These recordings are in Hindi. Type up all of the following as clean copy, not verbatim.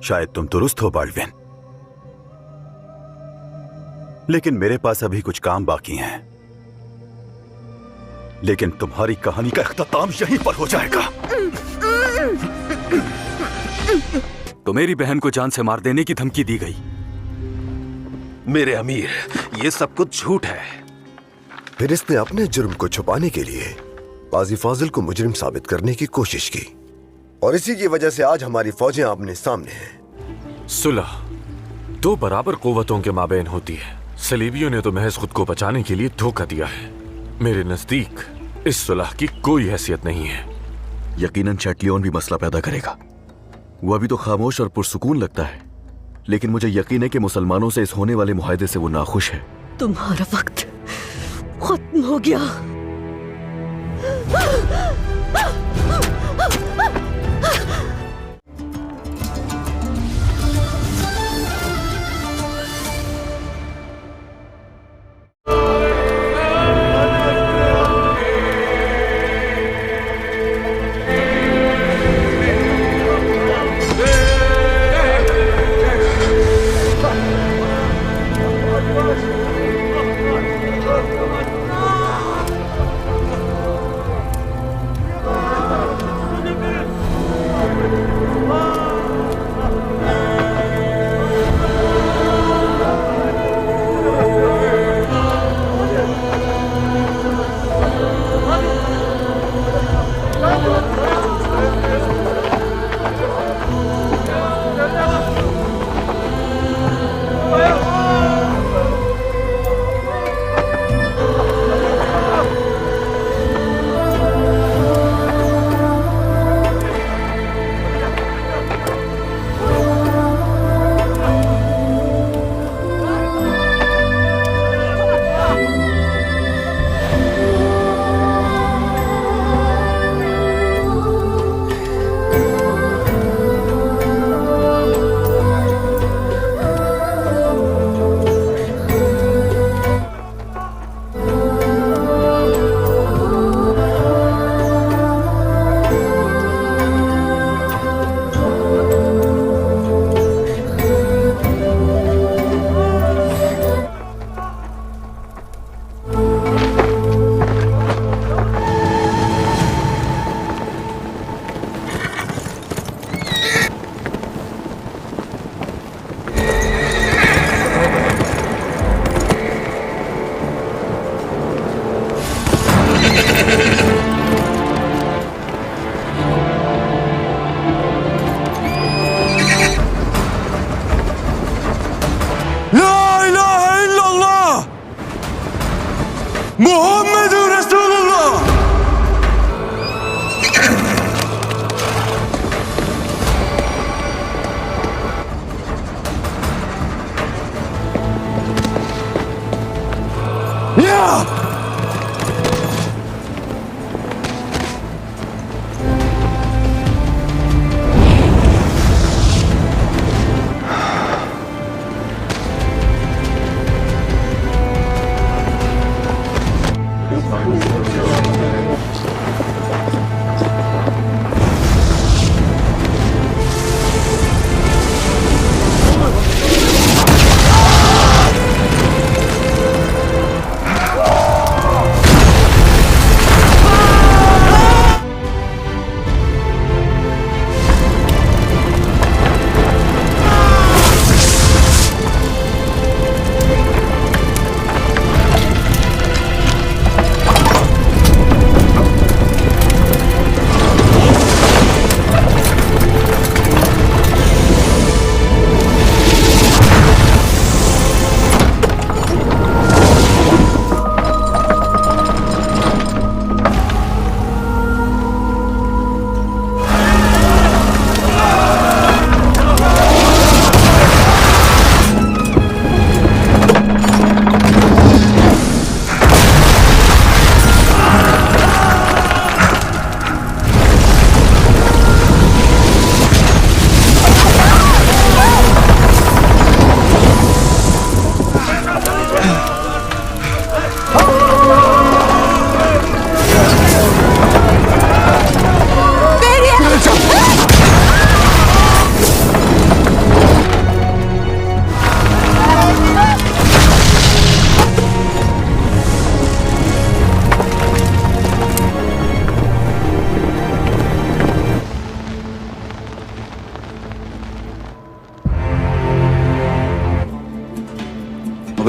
शायद तुम दुरुस्त हो बाल्विन, लेकिन मेरे पास अभी कुछ काम बाकी हैं। लेकिन तुम्हारी कहानी का इख्तिताम यहीं पर हो जाएगा। तो मेरी बहन को जान से मार देने की धमकी दी गई। मेरे अमीर, ये सब कुछ झूठ है। फिर इसने अपने जुर्म को छुपाने के लिए काजी फाजिल को मुजरिम साबित करने की कोशिश की, और इसी की वजह से आज हमारी फौजें आमने सामने हैं। सुलह दो बराबर कुव्वतों के माबैन होती है। सलीबियों ने तो महज खुद को बचाने के लिए धोखा दिया है। मेरे नजदीक इस सुलह की कोई हैसियत नहीं है। यकीनन चैटलियन भी मसला पैदा करेगा। वो अभी तो खामोश और पुरसुकून लगता है, लेकिन मुझे यकीन है कि मुसलमानों से इस होने वाले मुआहदे से वो नाखुश है। तुम्हारा वक्त खत्म हो गया। मुहम्मदुर रसूलुल्लाह।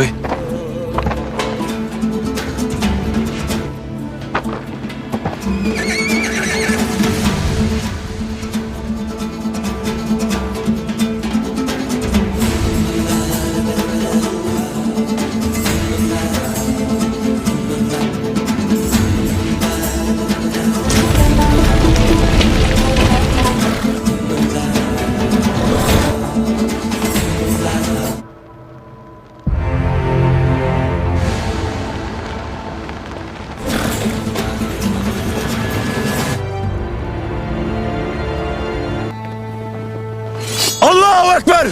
बे। अल्लाह अकबर।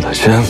Paşam.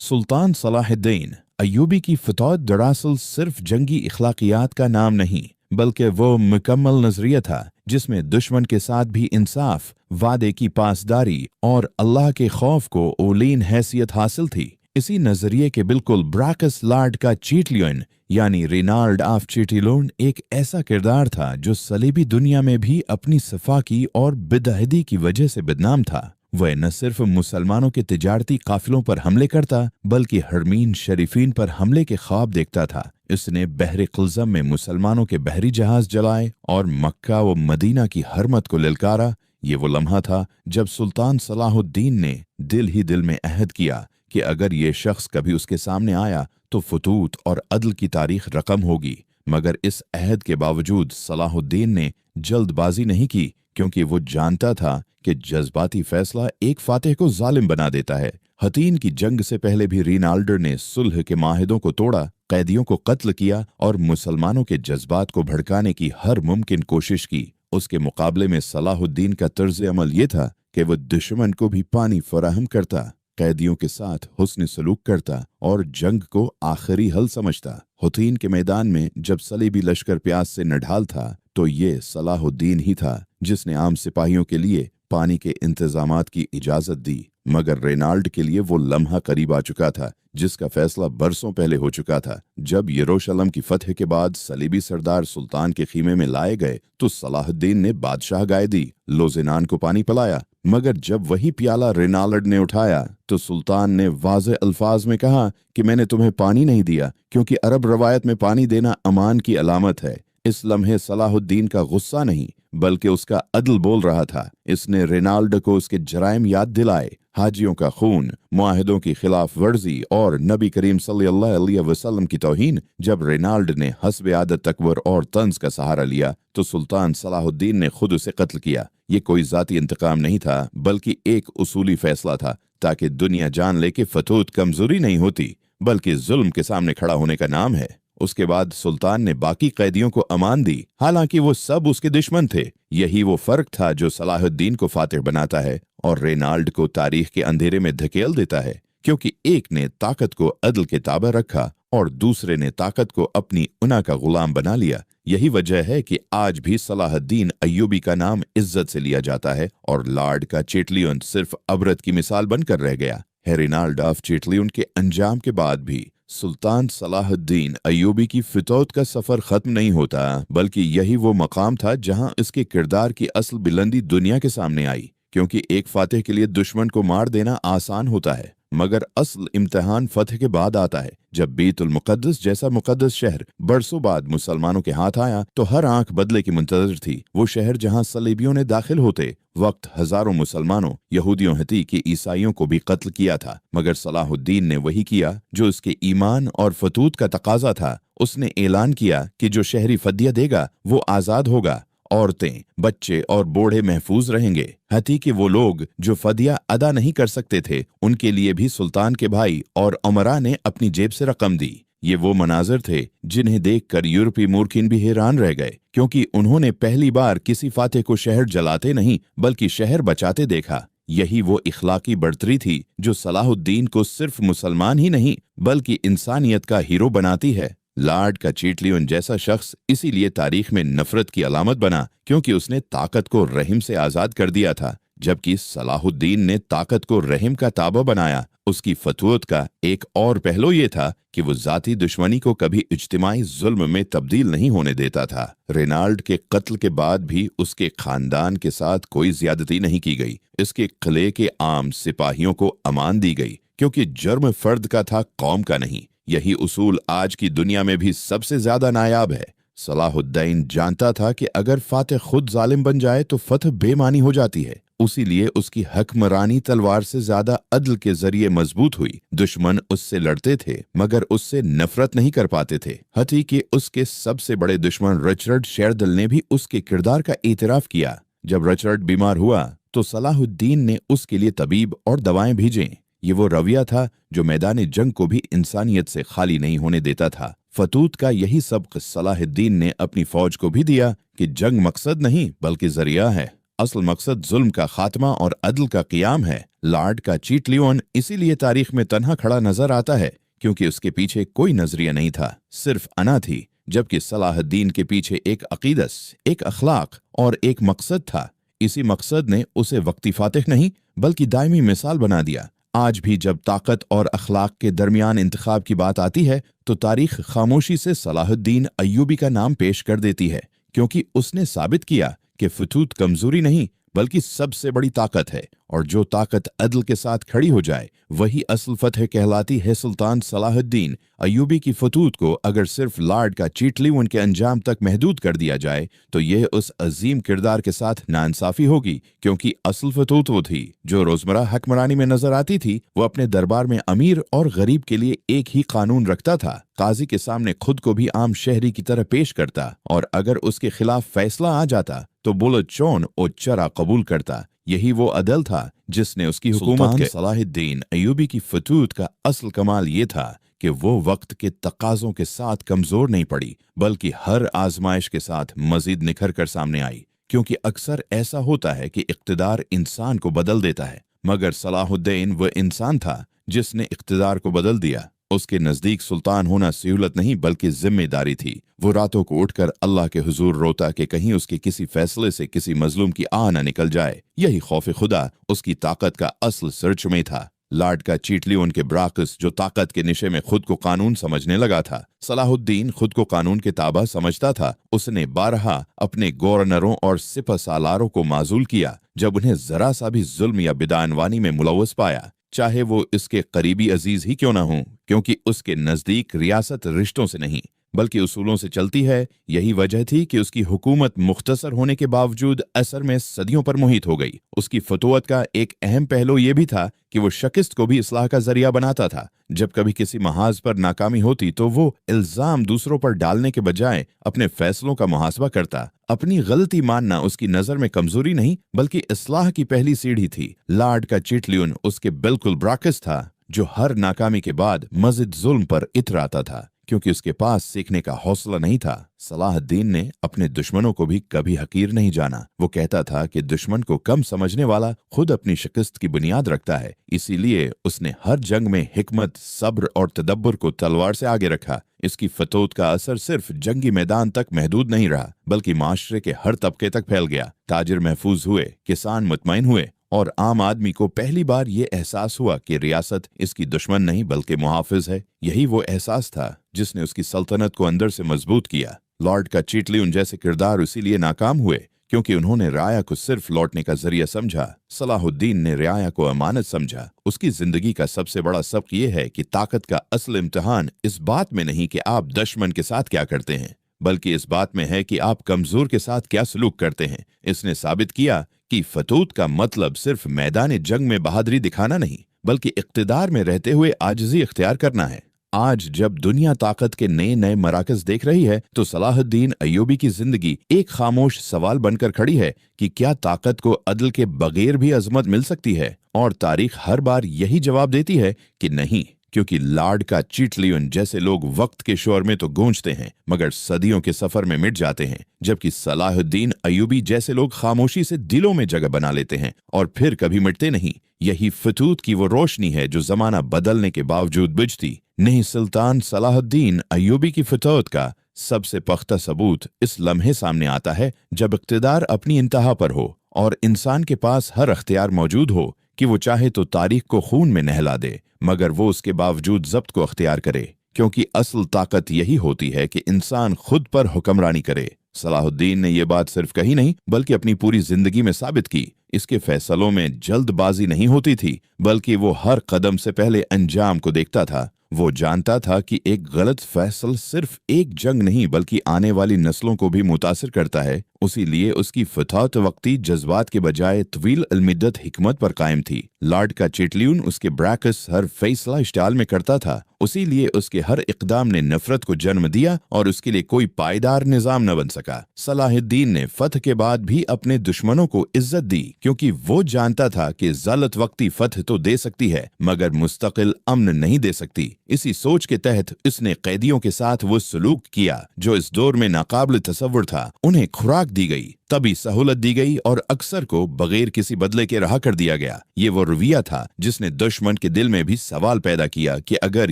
सुल्तान सलाहुद्दीन अय्यूबी की फतौत दरअसल सिर्फ जंगी इखलाकियात का नाम नहीं बल्कि वो मुकम्मल नजरिया था जिसमें दुश्मन के साथ भी इंसाफ, वादे की पासदारी और अल्लाह के खौफ को औलीन हैसियत हासिल थी। इसी नजरिए के बिल्कुल ब्राकस लार्ड का चीटलियन यानी रेनाल्ड ऑफ चीटिलोन एक ऐसा किरदार था जो सलीबी दुनिया में भी अपनी सफाकी और बिदअहदी की वजह से बदनाम था। वह न सिर्फ मुसलमानों के तिजारती काफिलों पर हमले करता बल्कि हरमीन शरीफीन पर हमले के ख्वाब देखता था। इसने बहरे कुल्ज़म में मुसलमानों के बहरी जहाज जलाए और मक्का व मदीना की हरमत को ललकारा। ये वो लम्हा था जब सुल्तान सलाहुद्दीन ने दिल ही दिल में अहद किया कि अगर ये शख्स कभी उसके सामने आया तो फतूत और अदल की तारीख रकम होगी। मगर इस अहद के बावजूद सलाहुद्दीन ने जल्दबाजी नहीं की, क्योंकि वो जानता था कि जज्बाती फैसला एक फातिह को जालिम बना देता है। हतीन की जंग से पहले भी रिनाल्डो ने सुलह के माहिदों को तोड़ा, कैदियों को कत्ल किया और मुसलमानों के जज्बात को भड़काने की हर मुमकिन कोशिश की। उसके मुकाबले में सलाहुद्दीन का तर्ज अमल ये था कि वो दुश्मन को भी पानी फराहम करता, कैदियों के साथ हुस्न सलूक करता और जंग को आखिरी हल समझता। हुतैन के मैदान में जब सलीबी लश्कर प्यास से नढाल था तो ये सलाहुद्दीन ही था जिसने आम सिपाहियों के लिए पानी के इंतजामात की इजाजत दी। मगर रेनाल्ड के लिए वो लम्हा करीब आ चुका था जिसका फैसला बरसों पहले हो चुका था। जब यरूशलेम की फतह के बाद सलीबी सरदार सुल्तान के खीमे में लाए गए तो सलाहुद्दीन ने बादशाह गाय दी, लोजेनान को पानी पिलाया। मगर जब वही प्याला रेनाल्ड ने उठाया तो सुल्तान ने वाज़े अल्फाज में कहा कि मैंने तुम्हें पानी नहीं दिया, क्योंकि अरब रवायत में पानी देना अमान की अलामत है। इस लम्हे सलाहुद्दीन का गुस्सा नहीं बल्कि उसका अदल बोल रहा था। इसने रेनाल्ड को उसके जराइम याद दिलाए, हाजियों का खून, मुआहिदों की खिलाफ वर्जी और नबी करीम सल्लल्लाहु अलैहि वसल्लम की तौहीन। जब रेनाल्ड ने हस्ब आदत तकबर और तंज का सहारा लिया तो सुल्तान सलाहुद्दीन ने खुद उसे कत्ल किया। ये कोई जाती इंतकाम नहीं था बल्कि एक उसूली फैसला था, ताकि दुनिया जान ले कि फतूत कमजोरी नहीं होती बल्कि जुल्म के सामने खड़ा होने का नाम है। उसके बाद सुल्तान ने बाकी कैदियों को अमान दी, हालांकि वो सब उसके दुश्मन थे। यही वो फर्क था जो सलाहुद्दीन को फातिह बनाता है और रेनाल्ड को तारीख के अंधेरे में धकेल देता है, क्योंकि एक ने ताकत को अदल के ताबे रखा और दूसरे ने ताकत को अपनी उना का गुलाम बना लिया। यही वजह है कि आज भी सलाहुद्दीन अय्यूबी का नाम इज्जत से लिया जाता है और लॉर्ड का चीटलियन सिर्फ अबरत की मिसाल बनकर रह गया है। रेनाल्ड ऑफ चीटलियन के अंजाम के बाद भी सुल्तान सलाहुद्दीन अय्यूबी की फितौत का सफर खत्म नहीं होता, बल्कि यही वो मकाम था जहां इसके किरदार की असल बुलंदी दुनिया के सामने आई। क्योंकि एक फातिह के लिए दुश्मन को मार देना आसान होता है, मगर असल इम्तिहान फतह के बाद आता है। जब बैतुल मुक़द्दस जैसा मुक़द्दस शहर बरसों बाद मुसलमानों के हाथ आया तो हर आंख बदले की मुंतजर थी। वो शहर जहां सलीबियों ने दाखिल होते वक्त हजारों मुसलमानों, यहूदियों हती कि ईसाइयों को भी कत्ल किया था, मगर सलाहुद्दीन ने वही किया जो उसके ईमान और फतूत का तकाजा था। उसने ऐलान किया कि जो शहरी फदिया देगा वो आजाद होगा, औरतें, बच्चे और बूढ़े महफूज रहेंगे। हती कि वो लोग जो फदिया अदा नहीं कर सकते थे उनके लिए भी सुल्तान के भाई और उमरा ने अपनी जेब से रकम दी। ये वो मनाजिर थे जिन्हें देखकर यूरोपीय मूर्खिन भी हैरान रह गए, क्योंकि उन्होंने पहली बार किसी फातिह को शहर जलाते नहीं बल्कि शहर बचाते देखा। यही वो इखलाकी बढ़तरी थी जो सलाहुद्दीन को सिर्फ मुसलमान ही नहीं बल्कि इंसानियत का हीरो बनाती है। लॉर्ड का चीटलियन जैसा शख्स इसीलिए तारीख में नफरत की अलामत बना, क्योंकि उसने ताकत को रहम से आजाद कर दिया था, जबकि सलाहुद्दीन ने ताकत को रहम का ताबा बनाया। उसकी फतूत का एक और पहलू ये था कि वो जाती दुश्मनी को कभी इज्तिमाई जुल्म में तब्दील नहीं होने देता था। रेनाल्ड के कत्ल के बाद भी उसके खानदान के साथ कोई ज्यादती नहीं की गई। इसके किले के आम सिपाहियों को अमान दी गई, क्योंकि जुर्म फर्द का था, कौम का नहीं। यही उसूल आज की दुनिया में भी सबसे ज्यादा नायाब है। सलाहुद्दीन जानता था कि अगर फातिह खुद जालिम बन जाए तो फतह बेमानी हो जाती है, उसीलिए उसकी हकमरानी तलवार से ज्यादा अदल के जरिए मजबूत हुई। दुश्मन उससे लड़ते थे मगर उससे नफरत नहीं कर पाते थे। हती कि उसके सबसे बड़े दुश्मन रिचर्ड शेरदिल ने भी उसके किरदार का एतराफ किया। जब रिचर्ड बीमार हुआ तो सलाहुद्दीन ने उसके लिए तबीब और दवाएं भेजें। ये वो रवैया था जो मैदान जंग को भी इंसानियत से खाली नहीं होने देता था। फतूत का यही सबक सलाहुद्दीन ने अपनी फौज को भी दिया कि जंग मकसद नहीं बल्कि जरिया है। असल मकसद जुल्म का खात्मा और अदल का क़ियाम है। लॉर्ड का चीटलियन इसीलिए तारीख में तन्हा खड़ा नजर आता है, क्योंकि उसके पीछे कोई नजरिया नहीं था, सिर्फ अना थी, जबकि सलाहुद्दीन के पीछे एक अकीदस, एक अखलाक और एक मकसद था। इसी मकसद ने उसे वक्ती फातिह नहीं बल्कि दायमी मिसाल बना दिया। आज भी जब ताकत और अखलाक के दरमियान इंतखाब की बात आती है तो तारीख खामोशी से सलाहुद्दीन अय्यूबी का नाम पेश कर देती है, क्योंकि उसने साबित किया कि फतूत कमजोरी नहीं बल्कि सबसे बड़ी ताकत है, और जो ताकत अदल के साथ खड़ी हो जाए वही असल फतह कहलाती है। सुल्तान सलाहुद्दीन अय्यूबी की फतूत को अगर सिर्फ लॉर्ड का चीटली उनके अंजाम तक महदूद कर दिया जाए तो यह उस अजीम किरदार के साथ नाइंसाफी होगी, क्योंकि असल फतूत वो थी जो रोजमर्रा हकमरानी में नजर आती थी। वो अपने दरबार में अमीर और गरीब के लिए एक ही कानून रखता था, काजी के सामने खुद को भी आम शहरी की तरह पेश करता, और अगर उसके खिलाफ फैसला आ जाता तो बुलत चौन और चरा कबूल करता। यही वो अदल था जिसने उसकी हुकूमत के सलाहुद्दीन अय्यूबी की फतूत का असल कमाल ये था कि वो वक्त के तकाजों के साथ कमजोर नहीं पड़ी बल्कि हर आजमाइश के साथ मजीद निखर कर सामने आई। क्योंकि अक्सर ऐसा होता है कि इक्तिदार इंसान को बदल देता है, मगर सलाहुद्दीन वह इंसान था जिसने इक्तिदार को बदल दिया। उसके नजदीक सुल्तान होना सहूलत नहीं बल्कि जिम्मेदारी थी। वो रातों को उठकर अल्लाह के हुजूर रोता कि कहीं उसके किसी फैसले से किसी मजलूम की आह न निकल जाए। यही खौफ खुदा उसकी ताकत का असल सर्च में था। लॉर्ड का चीटली उनके ब्राकस जो ताकत के निशे में खुद को कानून समझने लगा था। सलाहुद्दीन खुद को कानून के ताबा समझता था। उसने बारहा अपने गवर्नरों और सिपह सालारों को माजूल किया जब उन्हें जरा सा भी जुल्म या बिदानवानी में मुलव्वस पाया, चाहे वो इसके करीबी अजीज ही क्यों ना हो, क्योंकि उसके नजदीक रियासत रिश्तों से नहीं बल्कि उसूलों से चलती है। यही वजह थी कि उसकी हुकूमत मुख्तसर होने के बावजूद असर में सदियों पर मुहित हो गई। उसकी फतवत का एक अहम पहलू यह भी था कि वो शिकस्त को भी इस्लाह का जरिया बनाता था। जब कभी किसी महाज पर नाकामी होती तो वो इल्जाम दूसरों पर डालने के बजाय अपने फैसलों का मुहासबा करता। अपनी गलती मानना उसकी नजर में कमजोरी नहीं बल्कि इस्लाह की पहली सीढ़ी थी। लॉर्ड का चीटलियन उसके बिल्कुल ब्राकस था जो हर नाकामी के बाद मज़ीद जुल्म पर इतराता था, क्योंकि उसके पास सीखने का हौसला नहीं था। सलाहुद्दीन ने अपने दुश्मनों को भी कभी हकीर नहीं जाना। वो कहता था कि दुश्मन को कम समझने वाला खुद अपनी शिकस्त की बुनियाद रखता है। इसीलिए उसने हर जंग में हिकमत, सब्र और तदब्बर को तलवार से आगे रखा। इसकी फतूत का असर सिर्फ जंगी मैदान तक महदूद नहीं रहा बल्कि माशरे के हर तबके तक फैल गया। ताजिर महफूज हुए, किसान मुतमईन हुए और आम आदमी को पहली बार ये एहसास हुआ कि रियासत इसकी दुश्मन नहीं बल्कि मुहाफिज है। यही वो एहसास था जिसने उसकी सल्तनत को अंदर से मजबूत किया। लॉर्ड का चीटलियन जैसे किरदार इसीलिए नाकाम हुए क्योंकि उन्होंने राया को सिर्फ लौटने का जरिया समझा। सलाहुद्दीन ने राया को अमानत समझा। उसकी जिंदगी का सबसे बड़ा सबक ये है कि ताकत का असल इम्तिहान इस बात में नहीं कि आप दुश्मन के साथ क्या करते हैं, बल्कि इस बात में है कि आप कमजोर के साथ क्या सलूक करते हैं। इसने साबित किया कि फतूत का मतलब सिर्फ मैदान जंग में बहादुरी दिखाना नहीं बल्कि इक्तिदार में रहते हुए आजिज़ी इख्तियार करना है। आज जब दुनिया ताकत के नए नए मराकज देख रही है तो सलाहुद्दीन अय्यूबी की जिंदगी एक खामोश सवाल बनकर खड़ी है कि क्या ताकत को अदल के बगैर भी अजमत मिल सकती है। और तारीख हर बार यही जवाब देती है कि नहीं, क्योंकि लॉर्ड का चीटलियन जैसे लोग वक्त के शोर में तो गूंजते हैं मगर सदियों के सफर में मिट जाते हैं, जबकि सलाहुद्दीन अय्यूबी जैसे लोग खामोशी से दिलों में जगह बना लेते हैं और फिर कभी मिटते नहीं। यही फतूत की वो रोशनी है जो जमाना बदलने के बावजूद बुझती नहीं। सुल्तान सलाहुद्दीन अय्यूबी की फतूत का सबसे पख्ता सबूत इस लम्हे सामने आता है जब इक्तिदार अपनी इंतहा पर हो और इंसान के पास हर अख्तियार मौजूद हो कि वो चाहे तो तारीख को खून में नहला दे मगर वो उसके बावजूद जब्त को अख्तियार करे, क्योंकि असल ताकत यही होती है कि इंसान खुद पर हुक्मरानी करे। सलाहुद्दीन ने यह बात सिर्फ कही नहीं बल्कि अपनी पूरी जिंदगी में साबित की। इसके फैसलों में जल्दबाजी नहीं होती थी बल्कि वो हर कदम से पहले अंजाम को देखता था। वो जानता था कि एक गलत फैसला सिर्फ एक जंग नहीं बल्कि आने वाली नस्लों को भी मुतासिर करता है। उसी लिए उसकी फतूत वक्ती जज्बात के बजाय तवील अलमिद्दत हिकमत पर कायम थी। लॉर्ड का चीटलियन उसके ब्राकस हर फैसला इश्तियाल में करता था। उसी लिए उसके हर इकदाम ने नफरत को जन्म दिया और उसके लिए कोई पायदार निजाम न बन सका। सलाहुद्दीन ने फतह के बाद भी अपने दुश्मनों को इज्जत दी क्योंकि वो जानता था कि ज़लत वक्ती फतह तो दे सकती है मगर मुस्तकिल अमन नहीं दे सकती। इसी सोच के तहत इसने कैदियों के साथ वो सलूक किया जो इस दौर में नाकाबिल तसव्वुर था। उन्हें खुराक दी गई, तभी सहूलत दी गई और अक्सर को बगैर किसी बदले के रहा कर दिया गया। ये वो रवैया था जिसने दुश्मन के दिल में भी सवाल पैदा किया कि अगर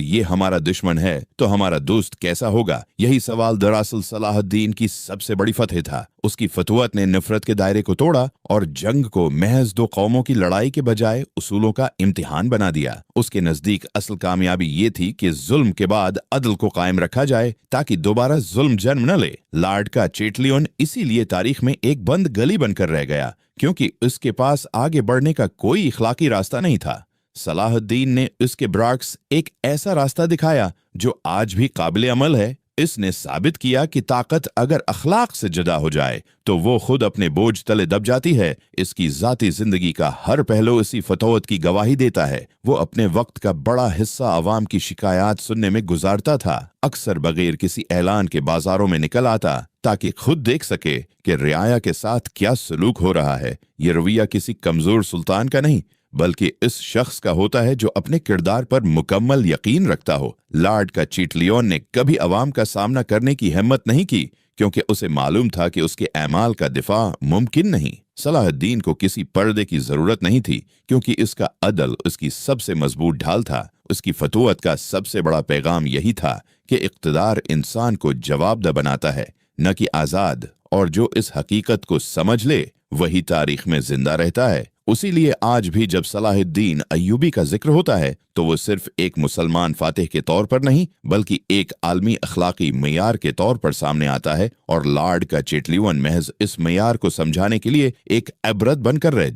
ये हमारा दुश्मन है तो हमारा दोस्त कैसा होगा। यही सवाल दरअसल सलाहुद्दीन की सबसे बड़ी फतह था। उसकी फतुवत ने नफरत के दायरे को तोड़ा और जंग को महज दो कौमों की लड़ाई के बजाय उसूलों का इम्तिहान बना दिया। उसके नजदीक असल कामयाबी ये थी कि जुल्म के बाद अदल को कायम रखा जाए ताकि दोबारा जुल्म जन्म न ले। लॉर्ड का चेटलियन इसीलिए तारीख में एक बंद गली बनकर रह गया, क्योंकि उसके पास आगे बढ़ने का कोई इखलाकी रास्ता नहीं था। सलाहुद्दीन ने उसके ब्राक्स एक ऐसा रास्ता दिखाया जो आज भी काबिल अमल है। इसने साबित किया कि ताकत अगर अखलाक से जुदा हो जाए तो वो खुद अपने बोझ तले दब जाती है। इसकी जाती जिंदगी का हर पहलू इसी फतवत की गवाही देता है। वो अपने वक्त का बड़ा हिस्सा आवाम की शिकायत सुनने में गुजारता था। अक्सर बगैर किसी ऐलान के बाजारों में निकल आता ताकि खुद देख सके कि रियाया के साथ क्या सलूक हो रहा है। ये रवैया किसी कमजोर सुल्तान का नहीं बल्कि इस शख्स का होता है जो अपने किरदार पर मुकम्मल यकीन रखता हो। लॉर्ड का चीटलियन ने कभी अवाम का सामना करने की हिम्मत नहीं की, क्योंकि उसे मालूम था कि उसके ऐमाल का दिफा मुमकिन नहीं। सलाहुद्दीन को किसी पर्दे की जरूरत नहीं थी, क्योंकि इसका अदल उसकी सबसे मजबूत ढाल था। उसकी फतुवत का सबसे बड़ा पैगाम यही था कि इक़्तिदार इंसान को जवाबदेह बनाता है, न कि आजाद, और जो इस हकीकत को समझ ले वही तारीख में जिंदा रहता है। उसीलिए आज भी जब सलाहुद्दीन अय्यूबी का जिक्र होता है तो वो सिर्फ एक मुसलमान फातिह के तौर पर नहीं बल्कि एक आलमी अखलाकी मेयार के तौर पर सामने आता है, और लॉर्ड का चेटलियन महज इस मेयार को समझाने के लिए एक इबरत बनकर रह